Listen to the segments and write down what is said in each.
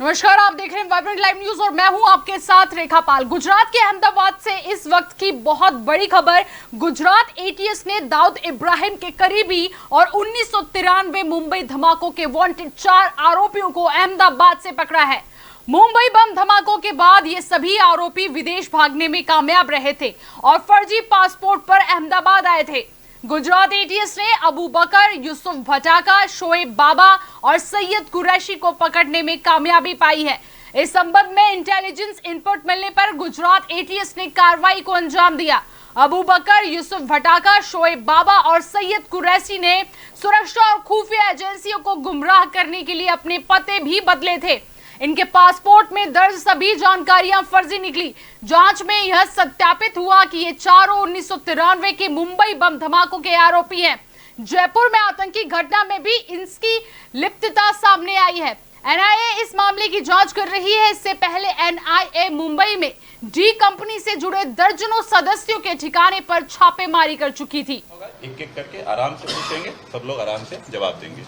नमस्कार, आप देख रहे हैं वाइब्रेंट लाइव न्यूज और मैं हूं आपके साथ रेखा पाल। गुजरात के अहमदाबाद से इस वक्त की बहुत बड़ी खबर। गुजरात एटीएस ने दाऊद इब्राहिम के करीबी और 1993 मुंबई धमाकों के वांटेड 4 आरोपियों को अहमदाबाद से पकड़ा है। मुंबई बम धमाकों के बाद ये सभी आरोपी विदेश भागने में कामयाब रहे थे और फर्जी पासपोर्ट पर अहमदाबाद आए थे। गुजरात एटीएस ने अबू बकर, यूसुफ भटाका, शोएब बाबा और सैयद कुरैशी को पकड़ने में कामयाबी पाई है। इस संबंध में इंटेलिजेंस इनपुट मिलने पर गुजरात एटीएस ने कार्रवाई को अंजाम दिया। अबू बकर, यूसुफ भटाका, शोएब बाबा और सैयद कुरैशी ने सुरक्षा और खुफिया एजेंसियों को गुमराह करने के लिए अपने पते भी बदले थे। इनके पासपोर्ट में दर्ज सभी जानकारियां फर्जी निकली। जांच में यह सत्यापित हुआ कि ये चारों 1993 के मुंबई बम धमाकों के आरोपी हैं। जयपुर में आतंकी घटना में भी इनकी लिप्तता सामने आई है। एनआईए इस मामले की जांच कर रही है। इससे पहले एनआईए मुंबई में डी कंपनी से जुड़े दर्जनों सदस्यों के ठिकाने पर छापेमारी कर चुकी थी। एक एक करके आराम से पूछेंगे, सब लोग आराम से जवाब देंगे।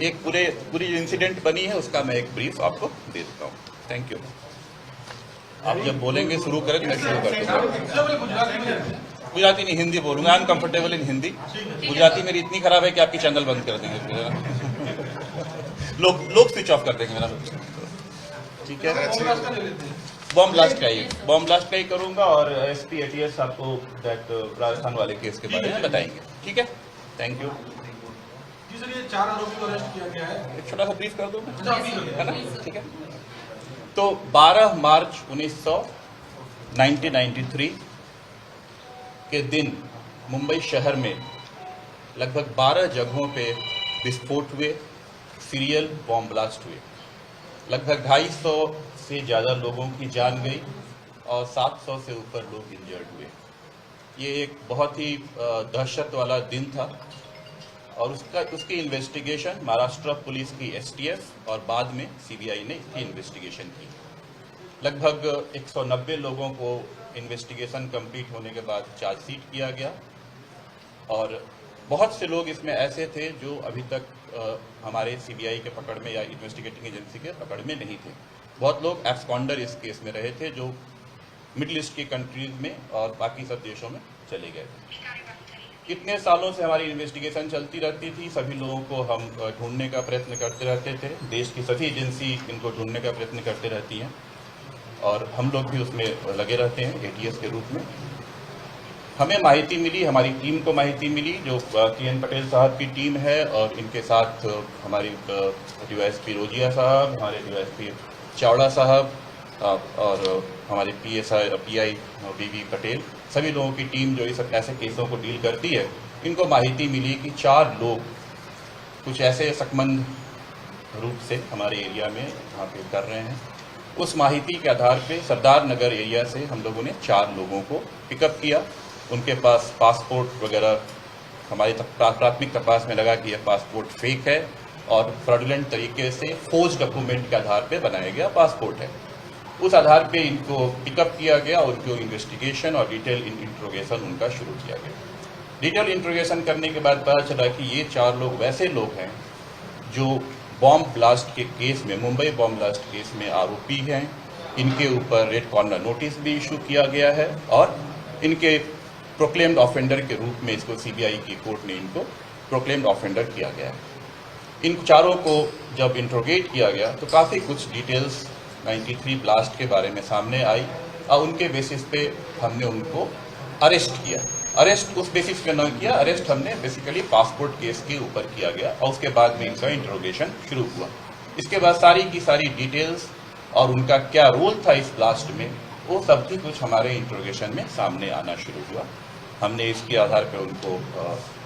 एक पूरी इंसिडेंट बनी है उसका मैं एक ब्रीफ आपको दे देता हूँ। Thank you. आप जब बोलेंगे शुरू करें तो मैं शुरू कर दूंगा। गुजराती नहीं, हिंदी बोलूंगा। I am comfortable in Hindi. Gujarati मेरी इतनी खराब है कि आपकी चैनल बंद कर देंगे। लोग स्विच ऑफ कर देंगे मेरा। ठीक है, बॉम्ब ब्लास्ट का ही करूंगा और एसपी एटीएस आपको राजस्थान वाले केस के बारे में बताएंगे। ठीक है, थैंक यू। जी सर, ये 4 आरोपी को अरेस्ट किया गया है। एक छोटा सा ब्रीफ कर दूंगा, है ना? ठीक है। तो 12 मार्च 1993 के दिन मुंबई शहर में लगभग 12 जगहों पे विस्फोट हुए, सीरियल बॉम्ब ब्लास्ट हुए। लगभग 250 से ज़्यादा लोगों की जान गई और 700 से ऊपर लोग इंजर्ड हुए। ये एक बहुत ही दहशत वाला दिन था और उसकी इन्वेस्टिगेशन महाराष्ट्र पुलिस की एसटीएफ और बाद में सीबीआई ने इसकी इन्वेस्टिगेशन की। लगभग 190 लोगों को इन्वेस्टिगेशन कंप्लीट होने के बाद चार्जशीट किया गया और बहुत से लोग इसमें ऐसे थे जो अभी तक हमारे सीबीआई के पकड़ में या इन्वेस्टिगेटिंग एजेंसी के पकड़ में नहीं थे। बहुत लोग एब्सकॉन्डर इस केस में रहे थे जो मिडिल ईस्ट की कंट्रीज में और बाकी सब देशों में चले गए थे। इतने सालों से हमारी इन्वेस्टिगेशन चलती रहती थी। सभी लोगों को हम ढूंढने का प्रयत्न करते रहते थे। देश की सभी एजेंसी इनको ढूंढने का प्रयत्न करते रहती हैं और हम लोग भी उसमें लगे रहते हैं एटीएस के रूप में। हमें माहिती मिली, हमारी टीम को माहिती मिली जो TN पटेल साहब की टीम है और इनके साथ हमारी डीवाईएसपी रोजिया साहब, हमारे डीवाईएसपी चावड़ा साहब और हमारे PI BB पटेल, सभी लोगों की टीम जो इस ऐसे केसों को डील करती है। इनको माहिती मिली कि 4 लोग कुछ ऐसे शकमंद रूप से हमारे एरिया में यहाँ पे कर रहे हैं। उस माहिती के आधार पे सरदार नगर एरिया से हम लोगों ने 4 लोगों को पिकअप किया। उनके पास पासपोर्ट वगैरह हमारी प्राथमिक तपास में लगा कि यह पासपोर्ट फेक है और फ्रॉडुलेंट तरीके से फोर्ज डॉक्यूमेंट के आधार पे बनाया गया पासपोर्ट है। उस आधार पे इनको पिकअप किया गया और उनको इन्वेस्टिगेशन और डिटेल इंट्रोगेशन उनका शुरू किया गया। डिटेल इंट्रोगेशन करने के बाद पता चला कि ये 4 लोग वैसे लोग हैं जो बॉम्ब ब्लास्ट के केस में, मुंबई बॉम्ब ब्लास्ट केस में आरोपी हैं। इनके ऊपर रेड कॉर्नर नोटिस भी इशू किया गया है और इनके प्रोक्लेम्ड ऑफेंडर के रूप में इसको सीबीआई की कोर्ट ने इनको प्रोक्लेम्ड ऑफेंडर किया गया है। इन चारों को जब इंट्रोगेट किया गया तो काफ़ी कुछ डिटेल्स 93 ब्लास्ट के बारे में सामने आई और उनके बेसिस पे हमने उनको अरेस्ट किया। अरेस्ट उस बेसिस पे न किया, अरेस्ट हमने बेसिकली पासपोर्ट केस के ऊपर किया गया और उसके बाद में इनका इंट्रोगेशन शुरू हुआ। इसके बाद सारी की सारी डिटेल्स और उनका क्या रोल था इस ब्लास्ट में, वो सब भी कुछ हमारे इंट्रोगेशन में सामने आना शुरू हुआ। हमने इसके आधार पर उनको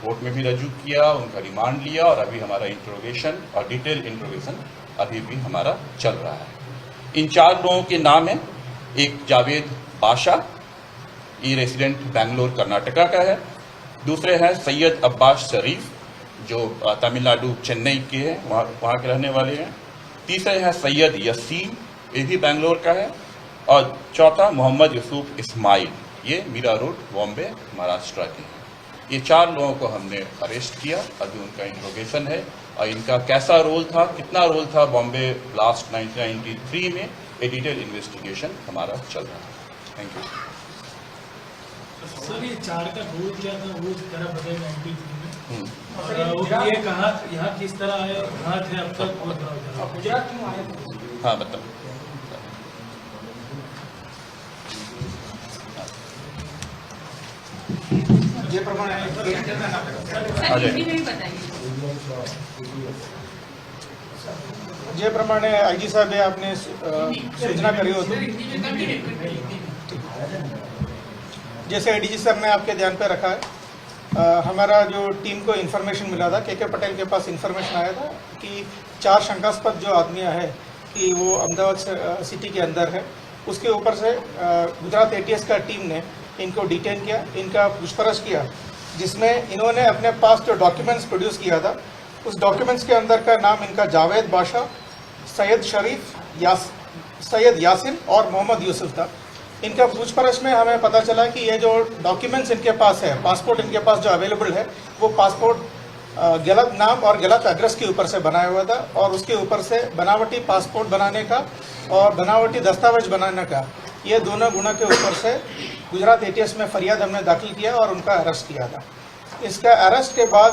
कोर्ट में भी रजू किया, उनका रिमांड लिया और अभी हमारा इंट्रोगेशन और डिटेल इंट्रोगेशन अभी भी हमारा चल रहा है। इन 4 लोगों के नाम हैं, एक जावेद बादशाह, ये रेसिडेंट बेंगलोर कर्नाटका का है। दूसरे हैं सैयद अब्बास शरीफ जो तमिलनाडु चेन्नई के हैं, वहाँ के रहने वाले हैं। तीसरे हैं सैयद यसीम, ये भी बेंगलोर का है। और चौथा मोहम्मद यूसुफ इस्माइल, ये मीरा रोड बॉम्बे महाराष्ट्र के हैं। ये 4 लोगों को हमने अरेस्ट किया, अभी उनका इंट्रोगेशन है और इनका कैसा रोल था, कितना रोल था बॉम्बे ब्लास्ट 1993 में, ये डिटेल इन्वेस्टिगेशन हमारा चल रहा है। Thank you sir. ये 4 का रोल क्या था वो जरा बताइए 93 में, और ये कहाँ यहाँ किस तरह आए, कहाँ थे अब तक, गुजरात क्यों आए थे? हाँ मतलब જે પ્રમાણે જે પ્રમાણે આઈજી સાહેબે આપને સૂચના કરી હતી, जैसे एडीजी सर ने आपके ध्यान पे रखा है, हमारा जो टीम को इन्फॉर्मेशन मिला था, के पटेल के पास इन्फॉर्मेशन आया था कि 4 शंकास्पद जो आदमियां हैं कि वो अहमदाबाद सिटी के अंदर है। उसके ऊपर से गुजरात एटीएस का टीम ने इनको डिटेन किया, इनका पूछताछ किया, जिसमें इन्होंने अपने पास जो डॉक्यूमेंट्स प्रोड्यूस किया था, उस डॉक्यूमेंट्स के अंदर का नाम इनका जावेद बादशाह, सैयद शरीफ, सैयद यासिन और मोहम्मद यूसुफ था। इनका पूछताछ में हमें पता चला कि ये जो डॉक्यूमेंट्स इनके पास है, पासपोर्ट इनके पास जो अवेलेबल है, वो पासपोर्ट गलत नाम और गलत एड्रेस के ऊपर से बनाया हुआ था, और उसके ऊपर से बनावटी पासपोर्ट बनाने का और बनावटी दस्तावेज बनाने का, ये दोनों गुना के ऊपर से गुजरात एटीएस में फरियाद हमने दाखिल किया और उनका अरेस्ट किया था। इसका अरेस्ट के बाद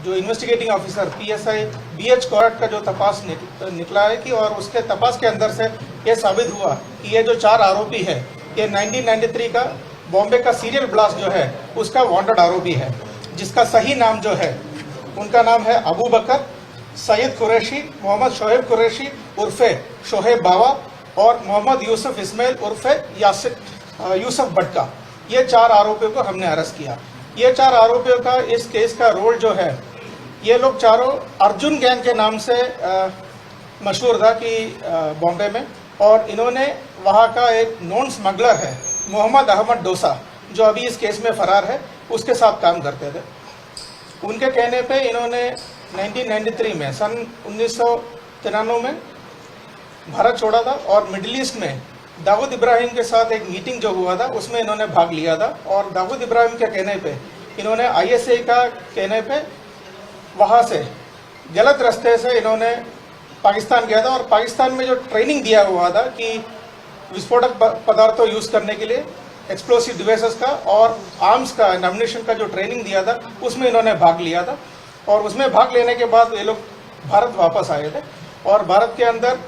जो इन्वेस्टिगेटिंग ऑफिसर PSI BH कोरट का जो तपास निकला है कि, और उसके तपास के अंदर से ये साबित हुआ कि ये जो 4 आरोपी है, ये 1993 का बॉम्बे का सीरियल ब्लास्ट जो है उसका वांटेड आरोपी है, जिसका सही नाम जो है, उनका नाम है अबू बकर, सैयद कुरैशी, मोहम्मद शोहेब कुरैशी उर्फे शोहेब बावा और मोहम्मद यूसुफ इस्माइल उर्फे यूसुफ बटका। ये 4 आरोपियों को हमने अरेस्ट किया। ये 4 आरोपियों का इस केस का रोल जो है, ये लोग चारों अर्जुन गैंग के नाम से मशहूर था कि बॉम्बे में, और इन्होंने वहाँ का एक नॉन स्मगलर है मोहम्मद अहमद डोसा, जो अभी इस केस में फरार है, उसके साथ काम करते थे। उनके कहने पे इन्होंने 1993 में, सन 1993 में भारत छोड़ा था, और मिडिल ईस्ट में दाऊद इब्राहिम के साथ एक मीटिंग जो हुआ था उसमें इन्होंने भाग लिया था, और दाऊद इब्राहिम के कहने पे इन्होंने ISI का कहने पे वहाँ से गलत रास्ते से इन्होंने पाकिस्तान गया था, और पाकिस्तान में जो ट्रेनिंग दिया हुआ था कि विस्फोटक पदार्थों यूज़ करने के लिए, एक्सप्लोसिव डिवाइसेस का और आर्म्स का, एम्युनिशन का जो ट्रेनिंग दिया था, उसमें इन्होंने भाग लिया था। और उसमें भाग लेने के बाद ये लोग भारत वापस आए थे, और भारत के अंदर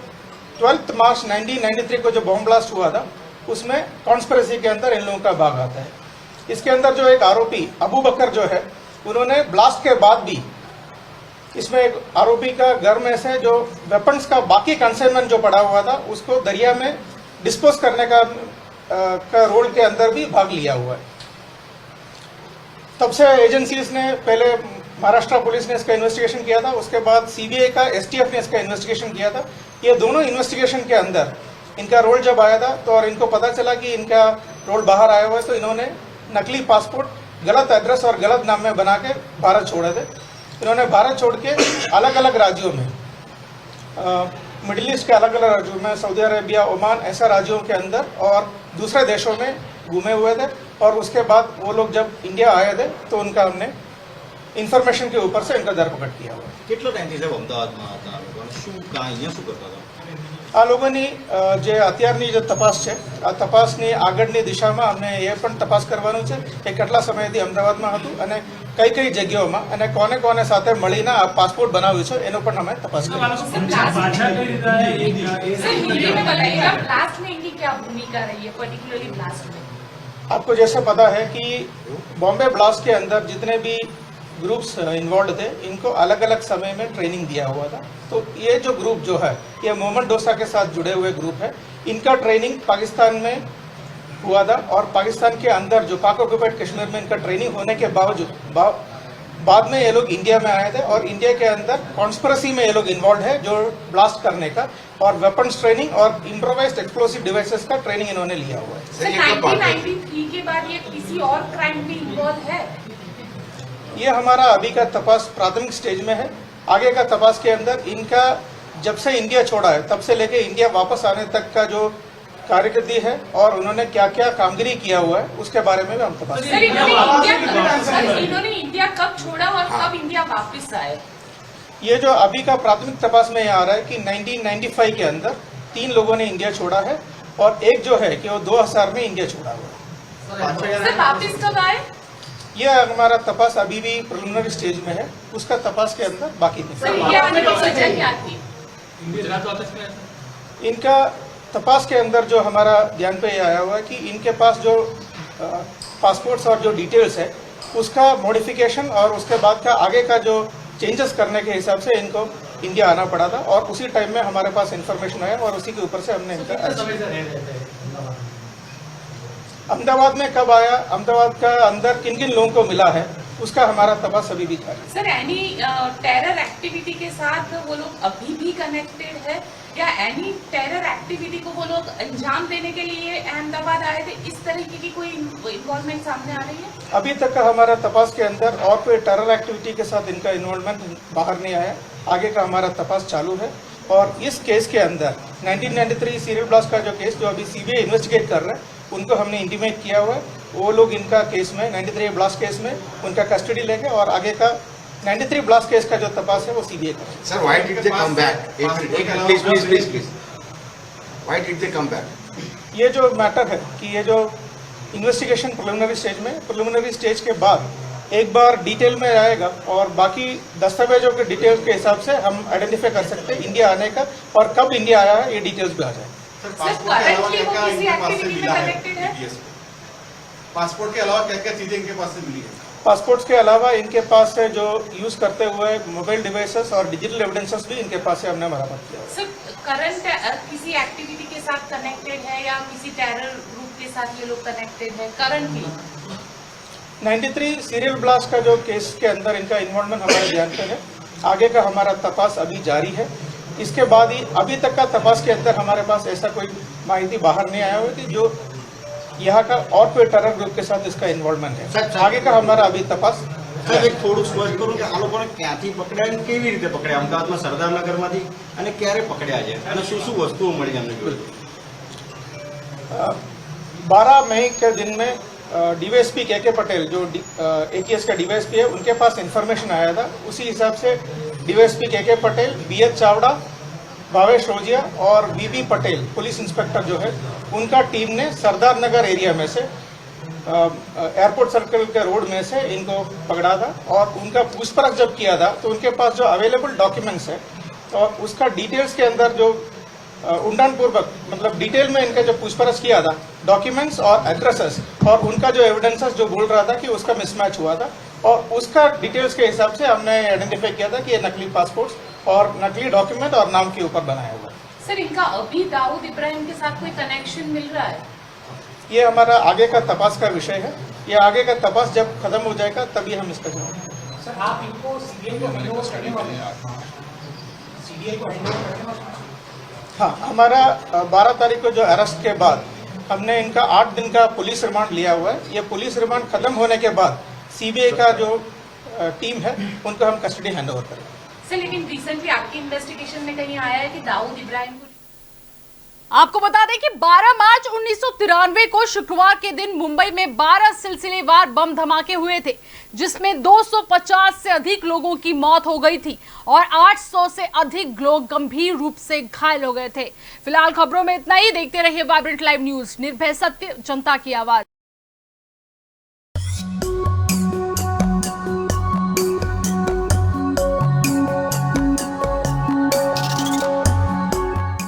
12 मार्च 1993 को जो बॉम्ब ब्लास्ट हुआ था, उसमें कॉन्स्पिरेसी के अंदर इन लोगों का भाग आता है। इसके अंदर जो एक आरोपी अबू बकर जो है, उन्होंने ब्लास्ट के बाद भी इसमें एक आरोपी का घर में से जो वेपन्स का बाकी कंसाइनमेंट जो पड़ा हुआ था, उसको दरिया में डिस्पोज करने का रोल के अंदर भी भाग लिया हुआ है। तब से एजेंसीज ने, पहले महाराष्ट्र पुलिस ने इसका इन्वेस्टिगेशन किया था, उसके बाद CBI का STF ने इसका इन्वेस्टिगेशन किया था। ये दोनों इन्वेस्टिगेशन के अंदर इनका रोल जब आया था, तो और इनको पता चला कि इनका रोल बाहर आया हुआ है, तो इन्होंने नकली पासपोर्ट गलत एड्रेस और गलत नाम में बना के भारत छोड़े थे। इन्होंने भारत छोड़ के अलग अलग राज्यों में, मिडिल ईस्ट के अलग अलग राज्यों में, सऊदी अरेबिया, ओमान, ऐसे राज्यों के अंदर और दूसरे देशों में घूमे हुए थे। और उसके बाद वो लोग जब इंडिया आए थे, तो उनका हमने ઇન્ફોર્મેશન के ऊपर से इनका धरपकड़ किया हुआ। કેટલો ટાઈમથી સાહેબ અમદાવાદમાં હતા આ લોકો, અને શું કાં અહીંયા શું કરતા હતા? આ લોકોની જે અત્યારની જે તપાસ છે, આ તપાસની આગળની દિશામાં અમને એ પણ તપાસ કરવાનું છે કે કેટલા સમયથી અમદાવાદમાં હતું અને કઈ કઈ જગ્યાઓમાં અને કોને કોને સાથે મળીને આ પાસપોર્ટ બનાવ્યું છે, એનો પણ અમે તપાસ કરીશું। आपको जैसे पता है कि बॉम्बे ब्लास्ट के अंदर जितने भी ग्रुप्स इन्वॉल्व थे, इनको अलग अलग समय में ट्रेनिंग दिया हुआ था। तो ये जो ग्रुप जो है, ये मोहम्मद डोसा के साथ जुड़े हुए ग्रुप है। इनका ट्रेनिंग पाकिस्तान में हुआ था, और पाकिस्तान के अंदर जो पाक ऑक्युपाइड कश्मीर में इनका ट्रेनिंग होने के बावजूद बाद में ये लोग इंडिया में आए थे, और इंडिया के अंदर कॉन्स्पिरेसी में ये लोग इन्वॉल्व है, जो ब्लास्ट करने का और वेपन्स ट्रेनिंग और इम्प्रोवाइज्ड एक्सप्लोसिव डिवाइसेस का ट्रेनिंग इन्होंने लिया हुआ है। 1993 के बाद ये किसी और क्राइम में इन्वॉल्व है? ये हमारा अभी का तपास प्राथमिक स्टेज में है। आगे का तपास के अंदर इनका जब से इंडिया छोड़ा है, तब से लेके इंडिया वापस आने तक का जो कार्यकृति है और उन्होंने क्या क्या कामगिरी किया हुआ है, उसके बारे में भी हम तपास करेंगे। इन्होंने इंडिया कब छोड़ा और कब इंडिया वापस आए? ये जो अभी का प्राथमिक तपास में आ रहा है कि 1995 के अंदर 3 लोगों ने इंडिया छोड़ा है और एक जो है कि वो 2000 में इंडिया छोड़ा हुआ है। सर वापस कब आए? यह हमारा तपास अभी भी प्रिलिमिनरी स्टेज में है, उसका तपास के अंदर बाकी सर नहीं। ये आपने वजह क्या थी? गुजरात वापस में आया। इनका तपास के अंदर जो हमारा ध्यान पे आया हुआ है कि इनके पास जो पासपोर्ट्स और जो डिटेल्स है उसका मॉडिफिकेशन और उसके बाद का आगे का जो चेंजेस करने के हिसाब से इनको इंडिया आना पड़ा था और उसी टाइम में हमारे पास इंफॉर्मेशन आया और उसी के ऊपर से हमने इनका अहमदाबाद में कब आया, अहमदाबाद का अंदर किन किन लोगों को मिला है उसका हमारा तपास अभी भी जारी है। सर एनी टेरर एक्टिविटी के साथ वो लोग अभी भी कनेक्टेड है या एनी टेरर एक्टिविटी को वो लोग अंजाम देने के लिए अहमदाबाद आए थे, इस तरीके की कोई इन्वॉल्वमेंट सामने आ रही है? अभी तक का हमारा तपास के अंदर और कोई टेरर एक्टिविटी के साथ इनका इन्वॉल्वमेंट बाहर नहीं आया। आगे का हमारा तपास चालू है और इस केस के अंदर 1993 सीरियल ब्लास्ट का जो केस जो अभी सीबीआई इन्वेस्टिगेट कर रहा है उनको हमने इंटीमेट किया हुआ है, वो लोग इनका केस में 93 ब्लास्ट केस में उनका कस्टडी लेंगे और आगे का 93 ब्लास्ट केस का जो तपास है वो सीबीआई करेगा। Sir, why did they come back? Please. Why did they come back? ये जो मैटर है कि ये जो इन्वेस्टिगेशन प्रिलिमिनरी स्टेज के बाद एक बार डिटेल में आएगा और बाकी दस्तावेजों के डिटेल्स के हिसाब से हम आइडेंटिफाई कर सकते हैं इंडिया आने का और कब इंडिया आया है ये डिटेल्स भी आ जाए। करंटली वो किसी एक्टिविटी में कनेक्टेड है? पासपोर्ट के अलावा क्या क्या चीजें इनके पास से मिली है? पासपोर्ट्स के अलावा इनके पास से जो यूज करते हुए मोबाइल डिवाइसेस और डिजिटल एविडेंसेस भी इनके पास से हमने बरामद किया। सर करंट किसी एक्टिविटी के साथ कनेक्टेड है या किसी टेरर ग्रुप के साथ ये लोग कनेक्टेड है करंटली? 93 सीरियल ब्लास्ट का जो केस के अंदर इनका इन्वॉल्वमेंट हमारे ध्यान पे है। आगे का हमारा तपास अभी जारी है। इसके बाद ही अभी तक का तपास के अंदर हमारे पास ऐसा कोई माहिती बाहर नहीं आया हुआ कि जो यहाँ का और कोई टेरर ग्रुप के साथ इसका इन्वॉल्वमेंट है। आगे का हमारा अभी तपास સાહેબ એક થોડું સ્પષ્ટ કરું કે આ લોકોને ક્યાંથી પકડ્યા અને કેવી રીતે પકડ્યા અમદાવાદમાં સરદારનગરમાંથી અને ક્યારે પકડ્યા છે અને શું શું વસ્તુઓ મળી એમને જોડે? 12 मई के दिन में डीवाईएसपी के पटेल जो एटीएस का डीवाईएसपी है उनके पास इंफॉर्मेशन आया था। उसी हिसाब से डीवाईएसपी के पटेल, बीएच चावड़ा, भावेश रोजिया और वीबी पटेल पुलिस इंस्पेक्टर जो है उनका टीम ने सरदार नगर एरिया में से एयरपोर्ट सर्कल के रोड में से इनको पकड़ा था और उनका पूछपरछ जब किया था तो उनके पास जो अवेलेबल डॉक्यूमेंट्स है और उसका डिटेल्स के अंदर जो उंडान पूर्वक मतलब डिटेल में इनका जो पूछपरछ किया था डॉक्यूमेंट्स और एड्रेसेस और उनका जो एविडेंसेस जो बोल रहा था कि उसका मिसमैच हुआ था और उसका डिटेल्स के हिसाब से हमने आइडेंटिफाई किया था कि ये नकली पासपोर्ट और नकली डॉक्यूमेंट और नाम के ऊपर बनाया हुआ है। सर इनका अभी दाऊद इब्राहिम के साथ कोई कनेक्शन मिल रहा है? ये हमारा आगे का तपास का विषय है। ये आगे का तपास जब खत्म हो जाएगा तभी हम इसका जवाब। सर आप इनको सीबीआई को हैंडओवर करने वाले हैं? सीबीआई को हैंडओवर करने वाले? हाँ, हमारा 12 तारीख को जो अरेस्ट के बाद हमने इनका 8 दिन का पुलिस रिमांड लिया हुआ है। ये पुलिस रिमांड खत्म होने के बाद सीबीआई का जो टीम है उनको हम कस्टडी हैंड ओवर करेंगे। सर लेकिन रिसेंटली आपकी इन्वेस्टिगेशन में कहीं आया है कि दाऊद इब्राहिम को आपको बता दें कि 12 मार्च 1993 को शुक्रवार के दिन मुंबई में 12 सिलसिलेवार बम धमाके हुए थे जिसमें 250 से अधिक लोगों की मौत हो गई थी और 800 से अधिक लोग गंभीर रूप से घायल हो गए थे। फिलहाल खबरों में इतना ही। देखते रहिए वाइब्रेंट लाइव न्यूज, निर्भय सत्य जनता की आवाज।